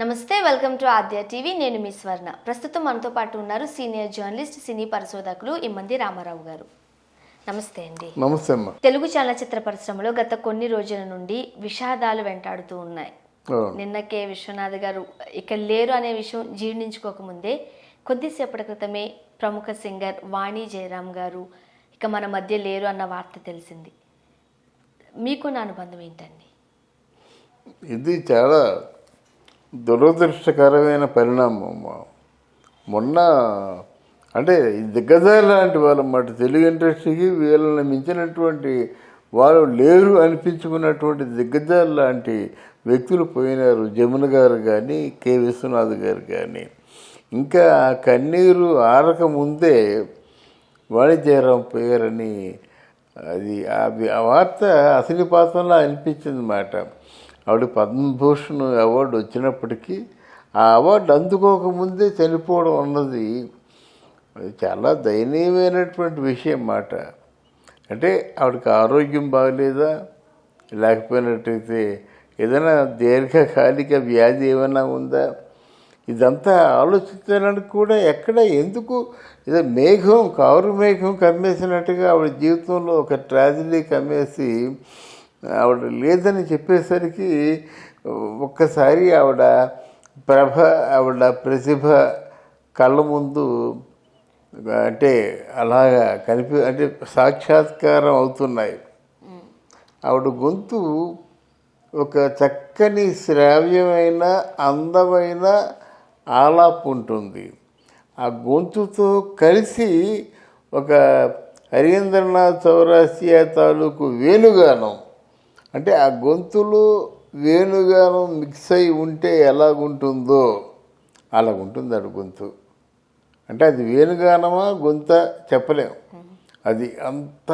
నమస్తే, welcome to Aadya TV. నేను మీ స్వర్ణ. ప్రస్తుతం మనతో పాటు ఉన్నారు సీనియర్ జర్నలిస్ట్, సినీ పరిశోధకులు ఇమ్మంది రామారావు గారు. నమస్తే అండి. నమస్తే అమ్మ. తెలుగు చలనచిత్ర పరిశ్రమలో గత కొన్ని రోజుల నుండి విషాదాలు వెంటాడుతూ ఉన్నాయి. నిన్న కె విశ్వనాథ్ గారు ఇక లేరు అనే విషయం జీర్ణించుకోకముందే కొద్దిసేపటి క్రితమే ప్రముఖ సింగర్ వాణి జయరాం గారు ఇక మన మధ్య లేరు అన్న వార్త తెలిసింది. మీకున్న అనుబంధం ఏంటండి? ఇది చాలా దురదృష్టకరమైన పరిణామం. మొన్న అంటే దిగ్గజాలు లాంటి వాళ్ళన్నమాట, తెలుగు ఇండస్ట్రీకి వీళ్ళని మించినటువంటి వాళ్ళు లేరు అనిపించుకున్నటువంటి దిగ్గజాలు లాంటి వ్యక్తులు పోయినారు. జమున గారు కానీ, కె విశ్వనాథ్ గారు కానీ. ఇంకా కన్నీరు ఆరక ముందే వాణిజ్యరాం పోయారని అది ఆ వార్త అసలు పాత్రలా అనిపించింది అన్నమాట. ఆవిడ పద్మభూషణ్ అవార్డు వచ్చినప్పటికీ ఆ అవార్డు అందుకోకముందే చనిపోవడం అన్నది చాలా దయనీయమైనటువంటి విషయం మాట. అంటే ఆవిడకి ఆరోగ్యం బాగలేదా, లేకపోయినట్టయితే ఏదైనా దీర్ఘకాలిక వ్యాధి ఏమైనా ఉందా, ఇదంతా ఆలోచించడానికి కూడా ఎక్కడ ఎందుకు ఏదో మేఘం కారు మేఘం కమ్మేసినట్టుగా ఆవిడ జీవితంలో ఒక ట్రాజడీ కమ్మేసి ఆవిడ లేదని చెప్పేసరికి ఒక్కసారి ఆవిడ ప్రతిభ కళ్ళ ముందు అంటే అలాగా అంటే సాక్షాత్కారం అవుతున్నాయి. ఆవిడ గొంతు ఒక చక్కని శ్రావ్యమైన అందమైన ఆలాపు ఉంటుంది. ఆ గొంతుతో కలిసి ఒక హరీంద్రనాథ్ చౌరాసియా తాలూకు వేణుగానం, అంటే ఆ గొంతులో వేణుగానం మిక్స్ అయి ఉంటే ఎలాగుంటుందో అలాగుంటుంది ఆవిడ గొంతు. అంటే అది వేణుగానమా గొంత చెప్పలేము. అది అంత.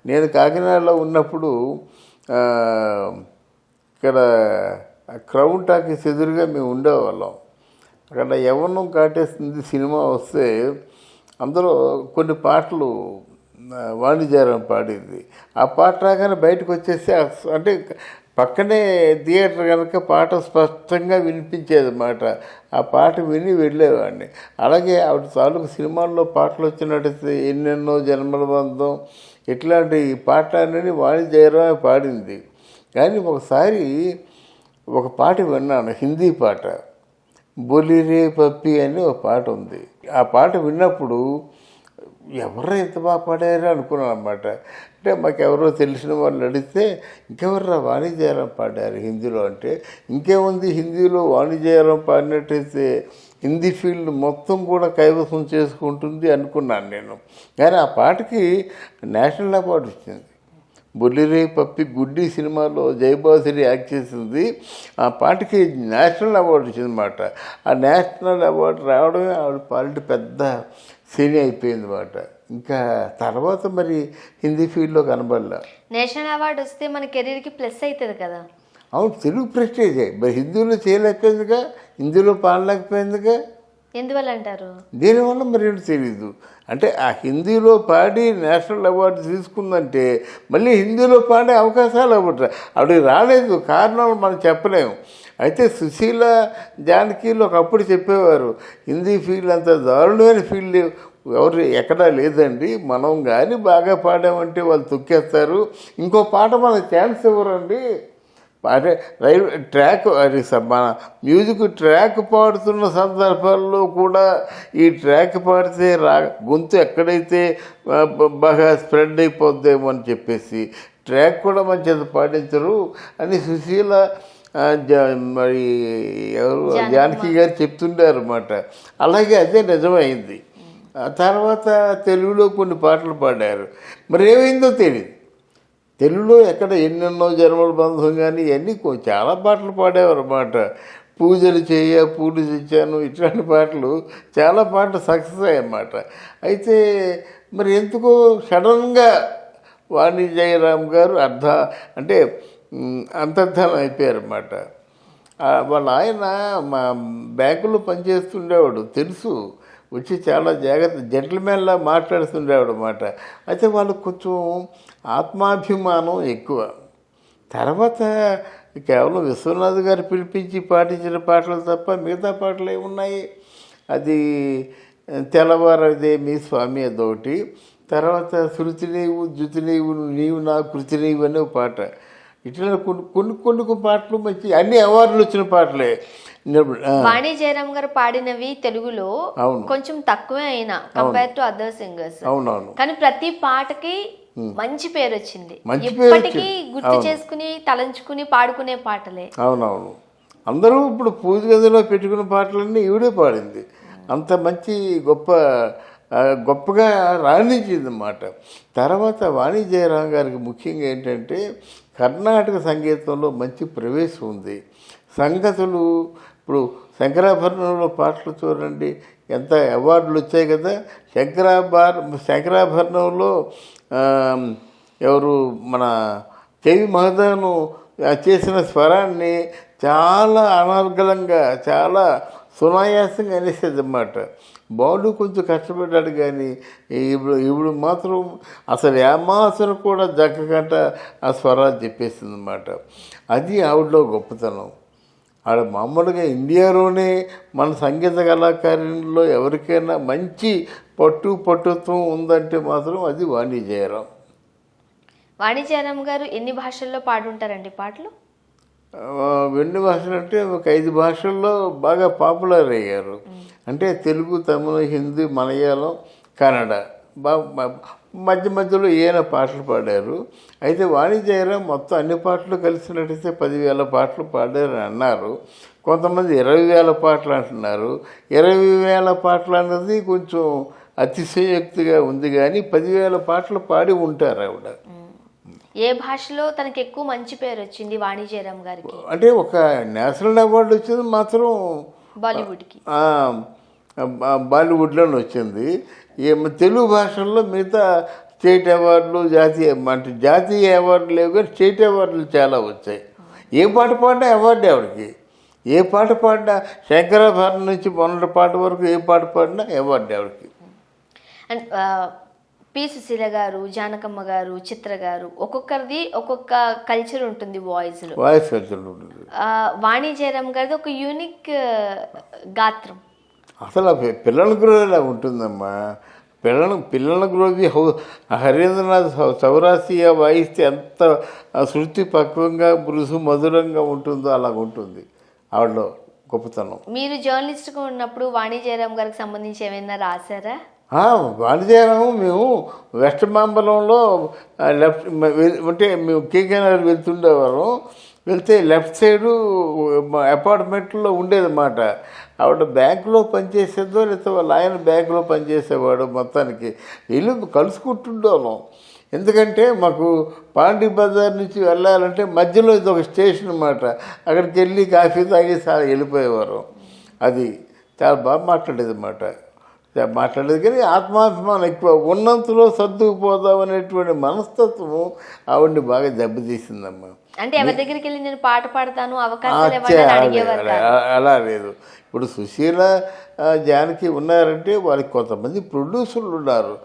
నేను కాకినాడలో ఉన్నప్పుడు ఇక్కడ క్రౌన్ టాకీస్ ఎదురుగా మేము ఉండేవాళ్ళం. అక్కడ యవ్వనం కాటేస్తుంది సినిమా వస్తే అందులో కొన్ని పాటలు వాణిజ్యరాం పాడింది. ఆ పాట రాగానే బయటకు వచ్చేసి అంటే పక్కనే థియేటర్ కనుక పాట స్పష్టంగా వినిపించేది అన్నమాట. ఆ పాట విని వెళ్ళేవాడిని. అలాగే ఆవిడ తాలూకు సినిమాల్లో పాటలు వచ్చినట్టయితే ఎన్నెన్నో జన్మల బంధం ఇట్లాంటి పాటలన్నీ వాణిజ్యరామే పాడింది. కానీ ఒకసారి ఒక పాట విన్నాను, హిందీ పాట, బొలిరే పప్పి అని ఒక పాట ఉంది. ఆ పాట విన్నప్పుడు ఎవరో ఎంత బాగా పాడారో అనుకున్నాను అన్నమాట. అంటే మాకెవరో తెలిసిన వాళ్ళు అడిగితే ఇంకెవర్రా వాణిజ్యరాం పాడారు హిందీలో అంటే, ఇంకేముంది హిందీలో వాణిజ్యరాం పాడినట్టయితే హిందీ ఫీల్డ్ మొత్తం కూడా కైవసం చేసుకుంటుంది అనుకున్నాను నేను. కానీ ఆ పాటకి నేషనల్ అవార్డు వచ్చింది. బొల్లిరే పప్పి గుడ్డి సినిమాలో జయబాసురి యాక్ట్ చేసింది. ఆ పాటకి నేషనల్ అవార్డు వచ్చిందన్నమాట. ఆ నేషనల్ అవార్డు రావడమే ఆవిడ పాలిటి పెద్ద సినీ అయిపోయింది అన్నమాట. ఇంకా తర్వాత మరి హిందీ ఫీల్డ్లో కనబడలే. నేషనల్ అవార్డు వస్తే మన కెరీర్కి ప్లస్ అవుతుంది కదా. అవును, తెలుగు ప్రెస్టేజే. మరి హిందీలో చేయలేకపోయిందిగా, హిందీలో పాడలేకపోయిందిగా. ఎందువల్ల అంటారు? దీనివల్ల మరి ఏంటో తెలీదు. అంటే ఆ హిందీలో పాడి నేషనల్ అవార్డు తీసుకుందంటే మళ్ళీ హిందీలో పాడే అవకాశాలు అవ్వట ఆవిడకి రాలేదు. కారణాలు మనం చెప్పలేము. అయితే సుశీల, జానకిలో ఒకప్పుడు చెప్పేవారు హిందీ ఫీల్డ్ అంత దారుణమైన ఫీల్డ్ ఎవరు ఎక్కడా లేదండి, మనం కానీ బాగా పాడామంటే వాళ్ళు తొక్కేస్తారు, ఇంకో పాట మనకు ఛాన్స్ ఇవ్వరండి. అంటే రైల్వే ట్రాక్ అది మన మ్యూజిక్ ట్రాక్ పాడుతున్న సందర్భాల్లో కూడా ఈ ట్రాక్ పాడితే గొంతు ఎక్కడైతే బాగా స్ప్రెడ్ అయిపోద్దేమో అని చెప్పేసి ట్రాక్ కూడా మంచిది పాటించరు అని సుశీల మరి ఎవరు జానకి గారు చెప్తుండారు అన్నమాట. అలాగే అదే నిజమైంది. తర్వాత తెలుగులో కొన్ని పాటలు పాడారు. మరి ఏమైందో తెలియదు. తెలుగులో ఎక్కడ ఎన్నెన్నో జన్మల బంధం కానీ ఇవన్నీ చాలా పాటలు పాడేవారు అన్నమాట. పూజలు పూలు తెచ్చాను ఇట్లాంటి పాటలు చాలా పాటలు సక్సెస్ అయ్యాయన్నమాట. అయితే మరి ఎందుకో సడన్గా వాణి జయరాం గారు అంటే అంతర్ధానం అయిపోయారన్నమాట. వాళ్ళ ఆయన మా బ్యాంకులో పనిచేస్తుండేవాడు, తెలుసు. వచ్చి చాలా జాగ్రత్త జెంటిల్మెన్లా మాట్లాడుతుండేవాడు అన్నమాట. అయితే వాళ్ళకు కొంచెం ఆత్మాభిమానం ఎక్కువ. తర్వాత కేవలం విశ్వనాథ్ గారు పిలిపించి పాటించిన పాటలు తప్ప మిగతా పాటలు ఏమున్నాయి? అది తెల్లవారదేమి స్వామి అదొకటి, తర్వాత శృతి నీవు జ్యుతి నీవు నీవు నా కృతి నీవు అనే ఒక పాట. ఇట్లా కొన్ని పాటలు మంచి అన్ని అవార్డులు వచ్చిన పాటలే. వాణి జయరాం గారు పాడినవి తెలుగులో కొంచెం తక్కువే అయినా కంపేర్ టు అదర్ సింగర్స్. అవునవును. కానీ ప్రతి పాటకి మంచి పేరు వచ్చింది. ఇప్పటికీ గుర్తు చేసుకుని తలంచుకుని పాడుకునే పాటలే. అవునవును. అందరూ ఇప్పుడు పూజ గదిలో పెట్టుకున్న పాటలన్నీ ఈవిడే పాడింది. అంత మంచి గొప్పగా రాణించింది అన్నమాట. తర్వాత వాణి జయరాం గారికి ముఖ్యంగా ఏంటంటే కర్ణాటక సంగీతంలో మంచి ప్రవేశం ఉంది. సంగతులు ఇప్పుడు శంకరాభరణంలో పాటలు చూడండి ఎంత అవార్డులు వచ్చాయి కదా. శంకరాభరణంలో ఎవరు మన కేవి మహదాను చేసిన స్వరాన్ని చాలా అనర్గళంగా చాలా సునాయాసంగా అనేసేది అన్నమాట. బాలు కొంచెం కష్టపడ్డాడు కానీ ఇప్పుడు మాత్రం అసలు ఏమాసన కూడా జక్కకంట ఆ స్వరాలు చెప్పేసింది అన్నమాట. అది ఆవిడలో గొప్పతనం. ఆవిడ మామూలుగా ఇండియాలోనే మన సంగీత కళాకారుల్లో ఎవరికైనా మంచి పట్టుత్వం ఉందంటే మాత్రం అది వాణి జయరాం. వాణి జయరాం గారు ఎన్ని భాషల్లో పాడుంటారండి పాటలు? ఎన్ని భాషలు అంటే ఒక 5 భాషల్లో బాగా పాపులర్ అయ్యారు. అంటే తెలుగు, తమిళ, హిందీ, మలయాళం, కన్నడ మధ్య మధ్యలో ఏమైనా పాటలు పాడారు. అయితే వాణి జయరాం మొత్తం అన్ని పాటలు కలిసినట్టయితే 10,000 పాటలు పాడారని అన్నారు. కొంతమంది 20,000 పాటలు అంటున్నారు. 20,000 పాటలు అన్నది కొంచెం అతిశయోక్తిగా ఉంది కానీ 10,000 పాటలు పాడి ఉంటారు ఆవిడ. ఏ భాషలో తనకి ఎక్కువ మంచి పేరు వచ్చింది వాణి జయరాం గారికి? అంటే ఒక నేషనల్ అవార్డు వచ్చింది మాత్రం బాలీవుడ్కి, బాలీవుడ్లోనే వచ్చింది. తెలుగు భాషల్లో మిగతా స్టేట్ అవార్డులు జాతీయ అవార్డులు లేవు కానీ స్టేట్ అవార్డులు చాలా వచ్చాయి. ఏ పాట పాడినా అవార్డు ఆవిడకి. ఏ పాట పాడినా శంకరాభరణం నుంచి మొన్నటి పాట వరకు ఏ పాట పాడినా అవార్డు ఆవిడకి. అండ్ పి సుశీల గారు, జానకమ్మ గారు, చిత్ర గారు ఒక్కొక్కరిది ఒక్కొక్క కల్చర్ ఉంటుంది వాయిస్ కల్చర్ ఉంటుంది. వాణి జయరాం గారిది ఒక యూనిక్ గాత్రం. అసలు పిల్లల గ్రోలా ఉంటుందమ్మా. పిల్లల గ్రోవి హరీంద్రనాథ్ చౌరాసియా వాయిస్తే ఎంత శృతి పక్వంగా మృదు మధురంగా ఉంటుందో అలాగ ఉంటుంది ఆవిడలో గొప్పతనం. మీరు జర్నలిస్ట్గా ఉన్నప్పుడు వాణి జయరాం గారికి సంబంధించి ఏమైనా రాశారా? వాణి జయరాం మేము వెస్ట్ మాంబలంలో లెఫ్ట్ అంటే మేము కేకేనగర్ వెళ్తుండేవారు. వెళ్తే లెఫ్ట్ సైడు అపార్ట్మెంట్లో ఉండేదన్నమాట. ఆవిడ బ్యాంకులో పనిచేసేదో లేకపోతే వాళ్ళ ఆయన బ్యాంకులో పనిచేసేవాడు. మొత్తానికి ఇల్లు కలుసుకుంటుండేవాళ్ళం. ఎందుకంటే మాకు పాండి బజార్ నుంచి వెళ్ళాలంటే మధ్యలో ఇది ఒక స్టేషన్ అన్నమాట. అక్కడికి వెళ్ళి కాఫీ తాగి వెళ్ళిపోయేవారు. అది చాలా బాగా మాట్లాడేది అన్నమాట. మాట్లాడేది కానీ ఆత్మాభిమానం ఎక్కువ. ఉన్నంతలో సర్దుకుపోదాం అనేటువంటి మనస్తత్వం ఆవిడ్ని బాగా దెబ్బతీసిందమ్మా. అంటే ఎవరి దగ్గరికి వెళ్ళి నేను పాట పాడతాను అవకాశాలు అలా లేదు. ఇప్పుడు సుశీల, జానకి ఉన్నారంటే వాళ్ళకి కొంతమంది ప్రొడ్యూసర్లు ఉన్నారు.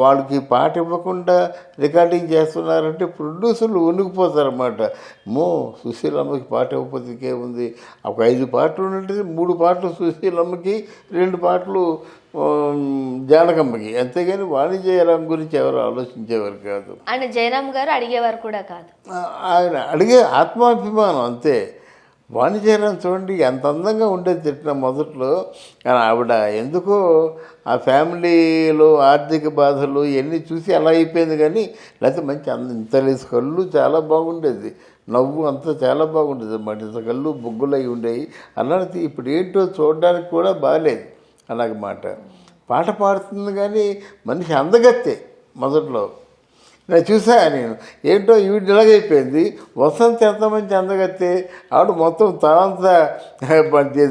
వాళ్ళకి పాట ఇవ్వకుండా రికార్డింగ్ చేస్తున్నారంటే ప్రొడ్యూసర్లు వణికిపోతారన్నమాట. సుశీలమ్మకి పాట ఇవ్వకపోతే ఇంకేముంది, ఒక 5 పాటలు ఉంటే 3 పాటలు సుశీలమ్మకి, 2 పాటలు జానకమ్మకి. అంతేగాని వాణి జయరాం గురించి ఎవరు ఆలోచించేవారు కాదు. ఆయన జయరాం గారు అడిగేవారు కూడా కాదు. ఆయన అడిగే ఆత్మాభిమానం అంతే. వాణి జయరాం చూడండి ఎంత అందంగా ఉండేది తిట్టిన మొదట్లో. కానీ ఆవిడ ఎందుకో ఆ ఫ్యామిలీలో ఆర్థిక బాధలు ఇవన్నీ చూసి అలా అయిపోయింది. కానీ లేకపోతే మంచి ఇంత కళ్ళు చాలా బాగుండేది, నవ్వు అంతా చాలా బాగుండేది అన్నమాట. ఇంత కళ్ళు బొగ్గులు అయి ఉండేవి. అలాంటి ఇప్పుడు ఏంటో చూడడానికి కూడా బాగాలేదు అలాగమాట. పాట పాడుతుంది కానీ మనిషి అందగత్తే మొదట్లో. నేను నేను ఏంటో ఈవిడ ఇలాగైపోయింది. వసంత ఎంత మంచి అందగత్తే. ఆవిడ మొత్తం తనంతా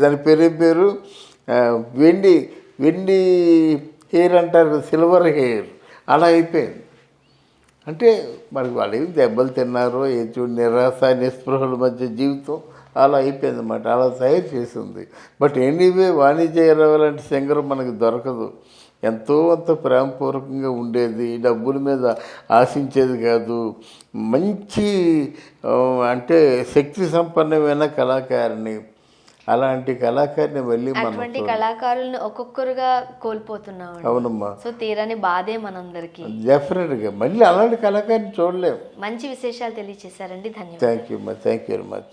దాని పేరు వెండి హెయిర్ అంటారు, సిల్వర్ హెయిర్ అలా అయిపోయింది. అంటే మరి వాళ్ళు ఏమి దెబ్బలు తిన్నారో నిరాశ నిస్పృహల మధ్య జీవితం అలా అయిపోయింది అన్నమాట. అలా తయారు చేసింది. బట్ ఎనీవే వాణి జయరాం లాంటి సింగర్ మనకి దొరకదు. ఎంతో అంత ప్రేమపూర్వకంగా ఉండేది, డబ్బుల మీద ఆశించేది కాదు, మంచి అంటే శక్తి సంపన్నమైన కళాకారిణి. అలాంటి కళాకారిని మళ్ళీ మనం అటువంటి కళాకారులను ఒక్కొక్కరుగా కోల్పోతున్నాం. అవునమ్మా, సో తీరని బాధే మనందరికీ. డెఫినెట్గా మళ్ళీ అలాంటి కళాకారిని చూడలేము. మంచి విశేషాలు తెలియజేశారండి. ధన్యవాదాలు. థ్యాంక్ యూ అమ్మా, థ్యాంక్ యూ వెరీ మచ్.